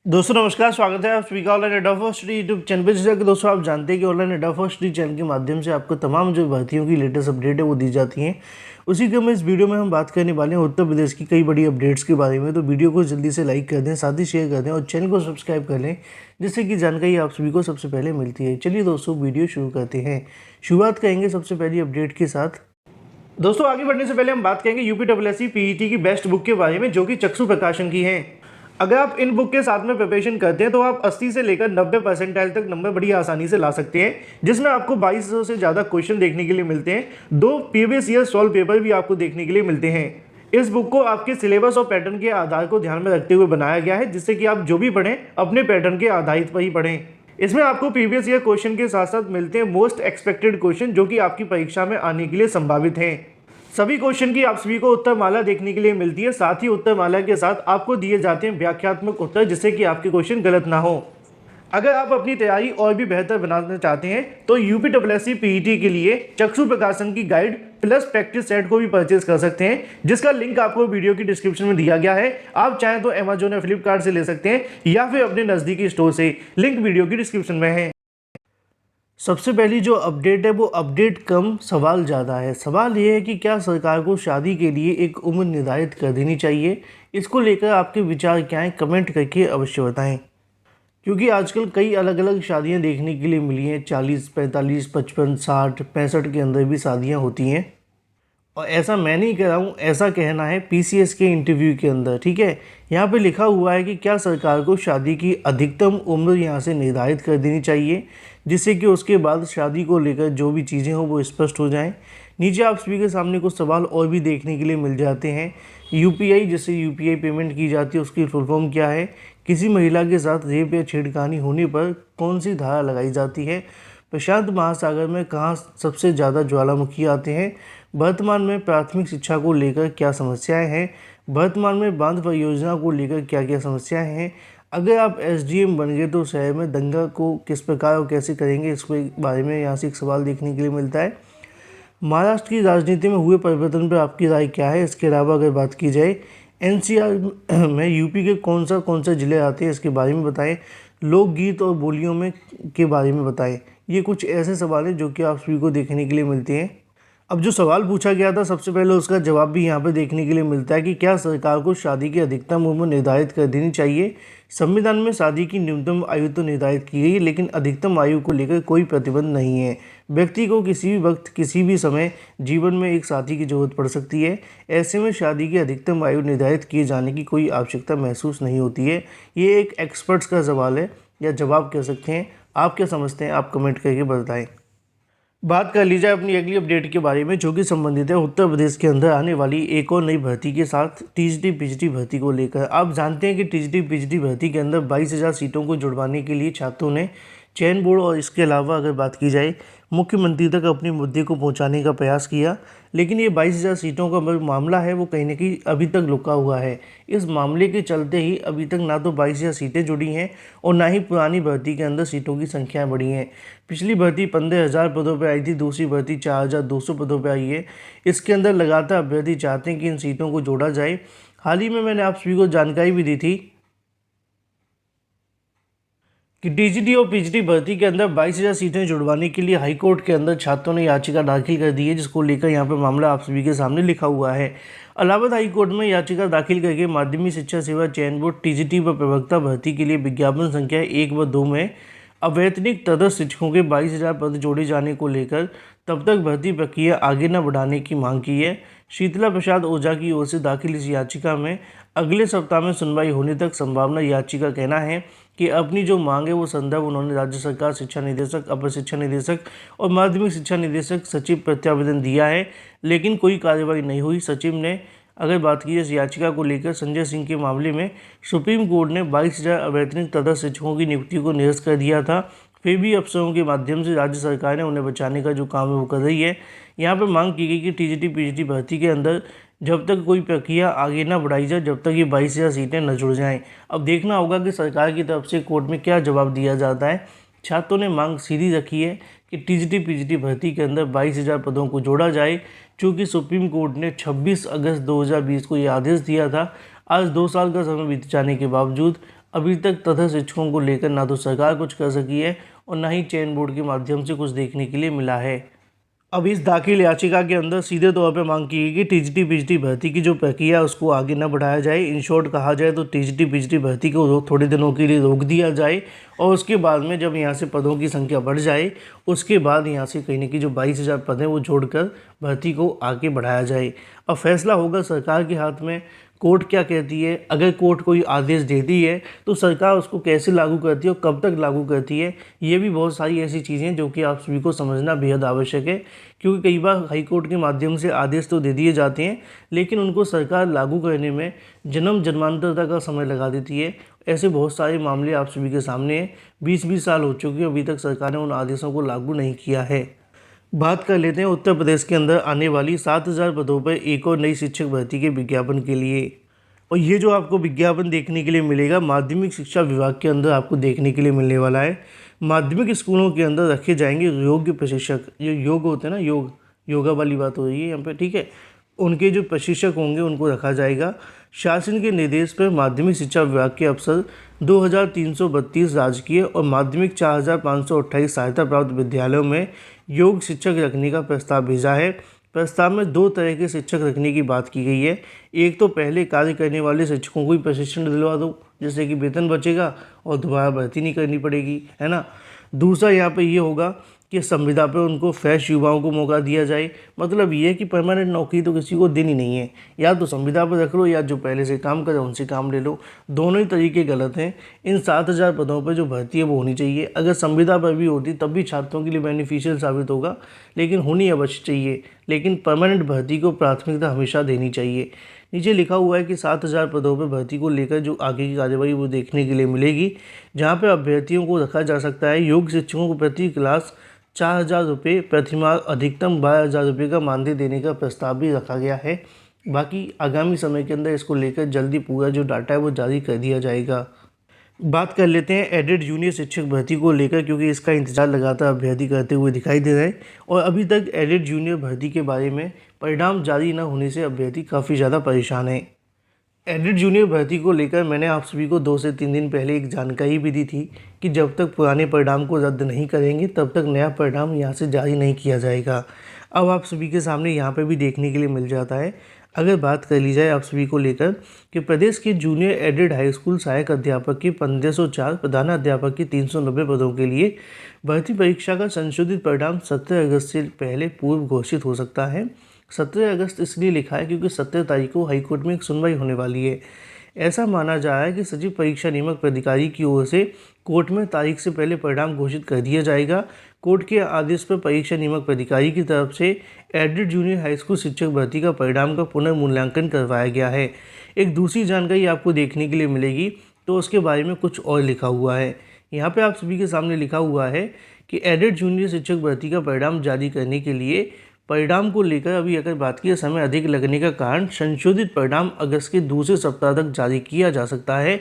दोस्तों नमस्कार, स्वागत है आप सभी का ऑनलाइन एडा फर्स्ट यूट्यूब चैनल पर। जैसा कि दोस्तों आप जानते हैं कि ऑनलाइन एडा फर्स्ट चैनल के माध्यम से आपको तमाम जो भर्तियों की लेटेस्ट अपडेट है वो दी जाती हैं। उसी क्रम में इस वीडियो में हम बात करने वाले हैं उत्तर प्रदेश की कई बड़ी अपडेट्स के बारे में। तो वीडियो को जल्दी से लाइक कर दें, साथ ही शेयर कर दें और चैनल को सब्सक्राइब कर लें, जिससे कि जानकारी आप सभी को सबसे पहले मिलती है। चलिए दोस्तों वीडियो शुरू करते हैं। शुरुआत करेंगे सबसे पहली अपडेट के साथ। दोस्तों आगे बढ़ने से पहले हम बात करेंगे यूपीएससी पीईटी की बेस्ट बुक के बारे में, जो कि चक्षु प्रकाशन की है। अगर आप इन बुक के साथ में प्रिपरेशन करते हैं तो आप 80 से लेकर 90 परसेंटाइल तक नंबर बड़ी आसानी से ला सकते हैं, जिसमें आपको 2200 से ज़्यादा क्वेश्चन देखने के लिए मिलते हैं। 2 प्रीवियस ईयर सॉल्व पेपर भी आपको देखने के लिए मिलते हैं। इस बुक को आपके सिलेबस और पैटर्न के आधार को ध्यान में रखते हुए बनाया गया है, जिससे कि आप जो भी पढ़ें अपने पैटर्न के आधारित पर ही पढ़ें। इसमें आपको प्रीवियस ईयर क्वेश्चन के साथ साथ मिलते हैं मोस्ट एक्सपेक्टेड क्वेश्चन, जो कि आपकी परीक्षा में आने के लिए संभावित हैं। सभी क्वेश्चन की आप सभी को उत्तरमाला देखने के लिए मिलती है। साथ ही उत्तरमाला के साथ आपको दिए जाते हैं व्याख्यात्मक उत्तर, जिससे कि आपके क्वेश्चन गलत ना हो। अगर आप अपनी तैयारी और भी बेहतर बनाना चाहते हैं तो यूपीएससी पीईटी के लिए चक्षु प्रकाशन की गाइड प्लस प्रैक्टिस सेट को भी परचेज कर सकते हैं, जिसका लिंक आपको वीडियो की डिस्क्रिप्शन में दिया गया है। आप चाहें तो अमेजोन या फ्लिपकार्ट से ले सकते हैं या फिर अपने नज़दीकी स्टोर से, लिंक वीडियो की डिस्क्रिप्शन में है। सबसे पहली जो अपडेट है वो अपडेट कम सवाल ज़्यादा है। सवाल ये है कि क्या सरकार को शादी के लिए एक उम्र निर्धारित कर देनी चाहिए। इसको लेकर आपके विचार क्या हैं, कमेंट करके अवश्य बताएं। क्योंकि आजकल कई अलग अलग शादियां देखने के लिए मिली हैं। 40, 45, 55, 60, 65 के अंदर भी शादियां होती हैं। और ऐसा मैं नहीं कह रहा हूँ, ऐसा कहना है पीसीएस के इंटरव्यू के अंदर। ठीक है, यहाँ पे लिखा हुआ है कि क्या सरकार को शादी की अधिकतम उम्र यहाँ से निर्धारित कर देनी चाहिए, जिससे कि उसके बाद शादी को लेकर जो भी चीज़ें हों वो स्पष्ट हो जाएं। नीचे आप सभी के सामने कुछ सवाल और भी देखने के लिए मिल जाते हैं। यूपीआई, जैसे यूपीआई पेमेंट की जाती है, उसकी फुल फॉर्म क्या है। किसी महिला के साथ रेप या छेड़खानी होने पर कौन सी धारा लगाई जाती है। प्रशांत महासागर में कहाँ सबसे ज़्यादा ज्वालामुखी आते हैं। वर्तमान में प्राथमिक शिक्षा को लेकर क्या समस्याएं हैं। वर्तमान में बांध परियोजना को लेकर क्या क्या समस्याएं हैं। अगर आप एसडीएम बन गए तो शहर में दंगा को किस प्रकार और कैसे करेंगे, इसके बारे में यहाँ से एक सवाल देखने के लिए मिलता है। महाराष्ट्र की राजनीति में हुए परिवर्तन पर आपकी राय क्या है। इसके अलावा अगर बात की जाए एनसीआर में यूपी के कौन से ज़िले आते हैं, इसके बारे में बताएं। लोकगीत और बोलियों में के बारे में बताएं। ये कुछ ऐसे सवाल हैं जो कि आप सभी को देखने के लिए मिलते हैं। अब जो सवाल पूछा गया था, सबसे पहले उसका जवाब भी यहाँ पे देखने के लिए मिलता है कि क्या सरकार को शादी की अधिकतम उम्र निर्धारित कर देनी चाहिए। संविधान में शादी की न्यूनतम आयु तो निर्धारित की गई है, लेकिन अधिकतम आयु को लेकर कोई प्रतिबंध नहीं है। व्यक्ति को किसी भी वक्त किसी भी समय जीवन में एक साथी की जरूरत पड़ सकती है। ऐसे में शादी की अधिकतम आयु निर्धारित किए जाने की कोई आवश्यकता महसूस नहीं होती है। ये एक एक्सपर्ट्स का सवाल है, या जवाब कह सकते हैं। आप क्या समझते हैं, आप कमेंट करके बताएं। बात कर ली जाए अपनी अगली अपडेट के बारे में, जो कि संबंधित है उत्तर प्रदेश के अंदर आने वाली एक और नई भर्ती के साथ, टीजीटी पीजीटी भर्ती को लेकर। आप जानते हैं कि टीजीटी पीजीटी भर्ती के अंदर 22,000 सीटों को जुड़वाने के लिए छात्रों ने चयन बोर्ड और इसके अलावा अगर बात की जाए मुख्यमंत्री तक अपने मुद्दे को पहुंचाने का प्रयास किया, लेकिन ये 22,000 सीटों का मामला है वो कहीं ना कहीं अभी तक लुका हुआ है। इस मामले के चलते ही अभी तक ना तो 22,000 सीटें जुड़ी हैं और ना ही पुरानी भर्ती के अंदर सीटों की संख्याएं बढ़ी हैं। पिछली भर्ती 15,000 पदों पर आई थी, दूसरी भर्ती 4,200 पदों पर आई है। इसके अंदर लगातार अभ्यर्थी चाहते हैं कि इन सीटों को जोड़ा जाए। हाल ही में मैंने आप सभी को जानकारी भी दी थी कि टीजीटी और पीजीटी भर्ती के अंदर 22,000 सीटें जुड़वाने के लिए हाईकोर्ट के अंदर छात्रों ने याचिका दाखिल कर दी है, जिसको लेकर यहाँ पर मामला आप सभी के सामने लिखा हुआ है। इलाहाबाद हाईकोर्ट में याचिका दाखिल करके माध्यमिक शिक्षा सेवा चयन बोर्ड टीजीटी व प्रवक्ता भर्ती के लिए विज्ञापन संख्या 1 व 2 में अवैतनिक तटस्थ शिक्षकों के 22,000 पद जोड़े जाने को लेकर तब तक भर्ती प्रक्रिया आगे न बढ़ाने की मांग की है। शीतला प्रसाद ओझा की ओर से दाखिल इस याचिका में अगले सप्ताह में सुनवाई होने तक संभावना। याचिका कहना है कि अपनी जो मांग है वो संदर्भ उन्होंने राज्य सरकार, शिक्षा निदेशक, अपर शिक्षा निदेशक और माध्यमिक शिक्षा निदेशक सचिव प्रत्यावेदन दिया है, लेकिन कोई कार्रवाई नहीं हुई। सचिव ने अगर बात की इस याचिका को लेकर संजय सिंह के मामले में सुप्रीम कोर्ट ने 22,000 अवैतनिक तटस्थ शिक्षकों की नियुक्ति को निरस्त कर दिया था। फिर भी अफसरों के माध्यम से राज्य सरकार ने उन्हें बचाने का जो काम है वो कर रही है। यहाँ पर मांग की गई कि टीजीटी पीजीटी भर्ती के अंदर जब तक कोई प्रक्रिया आगे ना बढ़ाई जाए, जब तक ये 22,000 सीटें न जुड़ जाएं। अब देखना होगा कि सरकार की तरफ से कोर्ट में क्या जवाब दिया जाता है। छात्रों ने मांग सीधी रखी है कि टीजीटी पीजीटी भर्ती के अंदर 22,000 पदों को जोड़ा जाए, चूँकि सुप्रीम कोर्ट ने 26 अगस्त 2020 को ये आदेश दिया था। आज 2 साल का समय बीत जाने के बावजूद अभी तक तथा शिक्षकों को लेकर ना तो सरकार कुछ कर सकी है और ना ही चयन बोर्ड के माध्यम से कुछ देखने के लिए मिला है। अब इस दाखिल याचिका के अंदर सीधे तौर पर मांग की गई कि टीजीटी पीजीटी भर्ती की जो प्रक्रिया है उसको आगे न बढ़ाया जाए। इन शॉर्ट कहा जाए तो टीजीटी पीजीटी भर्ती को थोड़े दिनों के लिए रोक दिया जाए और उसके बाद में जब यहाँ से पदों की संख्या बढ़ जाए उसके बाद यहाँ से कहीं ना कहीं जो 22,000 पद हैं वो जोड़कर भर्ती को आगे बढ़ाया जाए। अब फैसला होगा सरकार के हाथ में, कोर्ट क्या कहती है। अगर कोर्ट कोई आदेश देती है तो सरकार उसको कैसे लागू करती है और कब तक लागू करती है, ये भी बहुत सारी ऐसी चीज़ें हैं जो कि आप सभी को समझना बेहद आवश्यक है। क्योंकि कई बार हाई कोर्ट के माध्यम से आदेश तो दे दिए जाते हैं लेकिन उनको सरकार लागू करने में जन्म जन्मांतर तक का समय लगा देती है। ऐसे बहुत सारे मामले आप सभी के सामने हैं। 20-20 साल हो चुके हैं, अभी तक सरकार ने उन आदेशों को लागू नहीं किया है। बात कर लेते हैं उत्तर प्रदेश के अंदर आने वाली 7,000 पदों पर एक और नई शिक्षक भर्ती के विज्ञापन के लिए। और ये जो आपको विज्ञापन देखने के लिए मिलेगा माध्यमिक शिक्षा विभाग के अंदर आपको देखने के लिए मिलने वाला है। माध्यमिक स्कूलों के अंदर रखे जाएंगे योग्य प्रशिक्षक। जो योग होते हैं ना, योगा वाली बात हो रही है यहाँ पे, ठीक है। उनके जो प्रशिक्षक होंगे उनको रखा जाएगा। शासन के निर्देश पर माध्यमिक शिक्षा विभाग के अफसर 2,332 राजकीय और माध्यमिक 4,528 सहायता प्राप्त विद्यालयों में योग शिक्षक रखने का प्रस्ताव भेजा है। प्रस्ताव में 2 तरह के शिक्षक रखने की बात की गई है। एक तो पहले कार्य करने वाले शिक्षकों को ही प्रशिक्षण दिलवा दो, जिससे कि वेतन बचेगा और दोबारा भर्ती नहीं करनी पड़ेगी, है ना। दूसरा यहाँ पे ये होगा कि संविदा पर उनको फ्रेश युवाओं को मौका दिया जाए। मतलब ये है कि परमानेंट नौकरी तो किसी को देनी नहीं है, या तो संविदा पर रख लो या जो पहले से काम करे उनसे काम ले लो। दोनों ही तरीके गलत हैं। इन 7,000 पदों पर जो भर्ती है वो होनी चाहिए। अगर संविदा पर भी होती तब भी छात्रों के लिए बेनिफिशियल साबित होगा, लेकिन होनी अवश्य चाहिए। लेकिन परमानेंट भर्ती को प्राथमिकता हमेशा देनी चाहिए। नीचे लिखा हुआ है कि 7,000 पदों पर भर्ती को लेकर जो आगे की कार्यवाही वो देखने के लिए मिलेगी, जहाँ पर अभ्यर्थियों को रखा जा सकता है। योग शिक्षकों को प्रति क्लास 4,000 रुपये, प्रतिमाह अधिकतम 12,000 रुपये का मानदेय देने का प्रस्ताव भी रखा गया है। बाकी आगामी समय के अंदर इसको लेकर जल्दी पूरा जो डाटा है वो जारी कर दिया जाएगा। बात कर लेते हैं एडेड जूनियर शिक्षक भर्ती को लेकर, क्योंकि इसका इंतजार लगातार अभ्यर्थी करते हुए दिखाई दे रहे हैं और अभी तक एडेड जूनियर भर्ती के बारे में परिणाम जारी न होने से अभ्यर्थी काफ़ी ज़्यादा परेशान हैं। एडेड जूनियर भर्ती को लेकर मैंने आप सभी को 2 से 3 दिन पहले एक जानकारी भी दी थी कि जब तक पुराने परिणाम को रद्द नहीं करेंगे तब तक नया परिणाम यहाँ से जारी नहीं किया जाएगा। अब आप सभी के सामने यहाँ पे भी देखने के लिए मिल जाता है। अगर बात कर ली जाए आप सभी को लेकर कि प्रदेश के जूनियर एडेड हाई स्कूल सहायक अध्यापक के 1504, प्रधानाध्यापक के 390 पदों के लिए भर्ती परीक्षा का संशोधित परिणाम 17 अगस्त से पहले पूर्व घोषित हो सकता है। 17 अगस्त इसलिए लिखा है क्योंकि 17 तारीख को हाईकोर्ट में एक सुनवाई होने वाली है। ऐसा माना जा रहा है कि सचिव परीक्षा नियामक प्राधिकारी की ओर से कोर्ट में तारीख से पहले परिणाम घोषित कर दिया जाएगा। कोर्ट के आदेश पर परीक्षा नियामक प्राधिकारी की तरफ से एडेड जूनियर हाई स्कूल शिक्षक भर्ती का परिणाम का पुनर्मूल्यांकन करवाया गया है। एक दूसरी जानकारी आपको देखने के लिए मिलेगी, तो उसके बारे में कुछ और लिखा हुआ है। यहाँ पे आप सभी के सामने लिखा हुआ है कि एडेड जूनियर शिक्षक भर्ती का परिणाम जारी करने के लिए परिणाम को लेकर अभी अगर बात की समय अधिक लगने का कारण संशोधित परिणाम अगस्त के दूसरे सप्ताह तक जारी किया जा सकता है।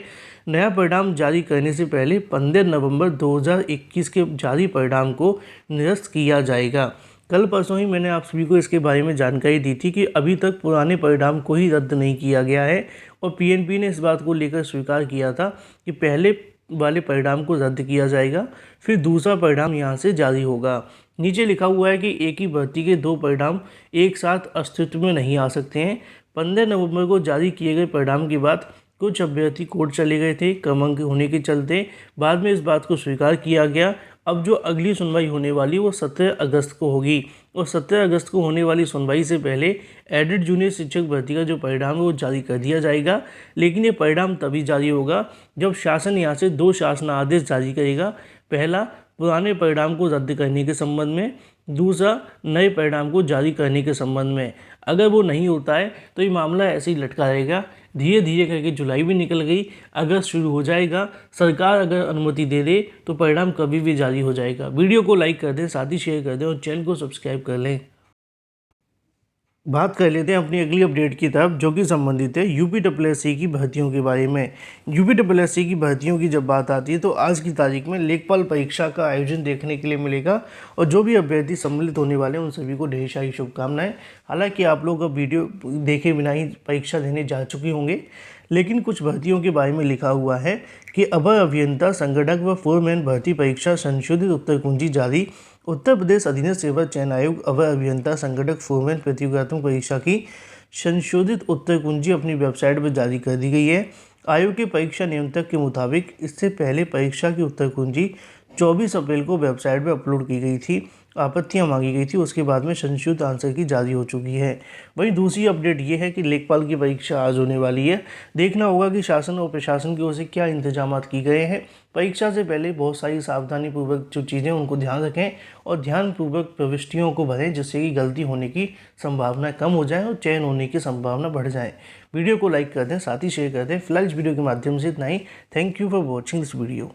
नया परिणाम जारी करने से पहले 15 नवंबर 2021 के जारी परिणाम को निरस्त किया जाएगा। कल परसों ही मैंने आप सभी को इसके बारे में जानकारी दी थी कि अभी तक पुराने परिणाम को ही रद्द नहीं किया गया है और पीएनबी ने इस बात को लेकर स्वीकार किया था कि पहले वाले परिणाम को रद्द किया जाएगा, फिर दूसरा परिणाम यहाँ से जारी होगा। नीचे लिखा हुआ है कि एक ही भर्ती के 2 परिणाम एक साथ अस्तित्व में नहीं आ सकते हैं। 15 नवंबर को जारी किए गए परिणाम के बाद कुछ अभ्यर्थी कोर्ट चले गए थे क्रमांक होने के चलते। बाद में इस बात को स्वीकार किया गया। अब जो अगली सुनवाई होने वाली वो 17 अगस्त को होगी और 17 अगस्त को होने वाली सुनवाई से पहले एडेड जूनियर शिक्षक भर्ती का जो परिणाम है वो जारी कर दिया जाएगा। लेकिन ये परिणाम तभी जारी होगा जब शासन यहाँ से 2 शासन आदेश जारी करेगा। पहला पुराने परिणाम को रद्द करने के संबंध में, दूसरा नए परिणाम को जारी करने के संबंध में। अगर वो नहीं होता है तो ये मामला ऐसे ही लटका रहेगा। धीरे धीरे करके जुलाई भी निकल गई, अगस्त शुरू हो जाएगा। सरकार अगर अनुमति दे दे तो परिणाम कभी भी जारी हो जाएगा। वीडियो को लाइक कर दें, साथ ही शेयर कर दें और चैनल को सब्सक्राइब कर लें। बात कर लेते हैं अपनी अगली अपडेट की तरफ, जो कि संबंधित है यूपीएससी की भर्तियों के बारे में। यूपीएससी की भर्तियों की जब बात आती है तो आज की तारीख में लेखपाल परीक्षा का आयोजन देखने के लिए मिलेगा और जो भी अभ्यर्थी सम्मिलित होने वाले हैं उन सभी को ढेर सारी शुभकामनाएं। हालांकि आप लोग अब वीडियो देखे बिना ही परीक्षा देने जा चुके होंगे, लेकिन कुछ भर्तियों के बारे में लिखा हुआ है कि अवर अभियंता संगठक व फोरमैन भर्ती परीक्षा संशोधित उत्तर कुंजी जारी। उत्तर प्रदेश अधीनस्थ सेवा चयन आयोग अवर अभियंता संगठक फोरमैन प्रतियोगात्मक परीक्षा की संशोधित उत्तर कुंजी अपनी वेबसाइट पर जारी कर दी गई है। आयोग के परीक्षा नियंत्रक के मुताबिक इससे पहले परीक्षा की उत्तर कुंजी 24 अप्रैल को वेबसाइट पर अपलोड की गई थी, आपत्तियां मांगी गई थी, उसके बाद में संशोधित आंसर की जारी हो चुकी है। वहीं दूसरी अपडेट ये है कि लेखपाल की परीक्षा आज होने वाली है। देखना होगा कि शासन और प्रशासन की ओर से क्या इंतजाम की गए हैं। परीक्षा से पहले बहुत सारी सावधानी पूर्वक जो चीज़ें उनको ध्यान रखें और ध्यानपूर्वक प्रविष्टियों को भरें, जिससे कि गलती होने की संभावना कम हो जाए और चयन होने की संभावना बढ़ जाए। वीडियो को लाइक कर दें, साथ ही शेयर कर दें। फिलहाल इस वीडियो के माध्यम से इतना ही। Thank you for watching this video.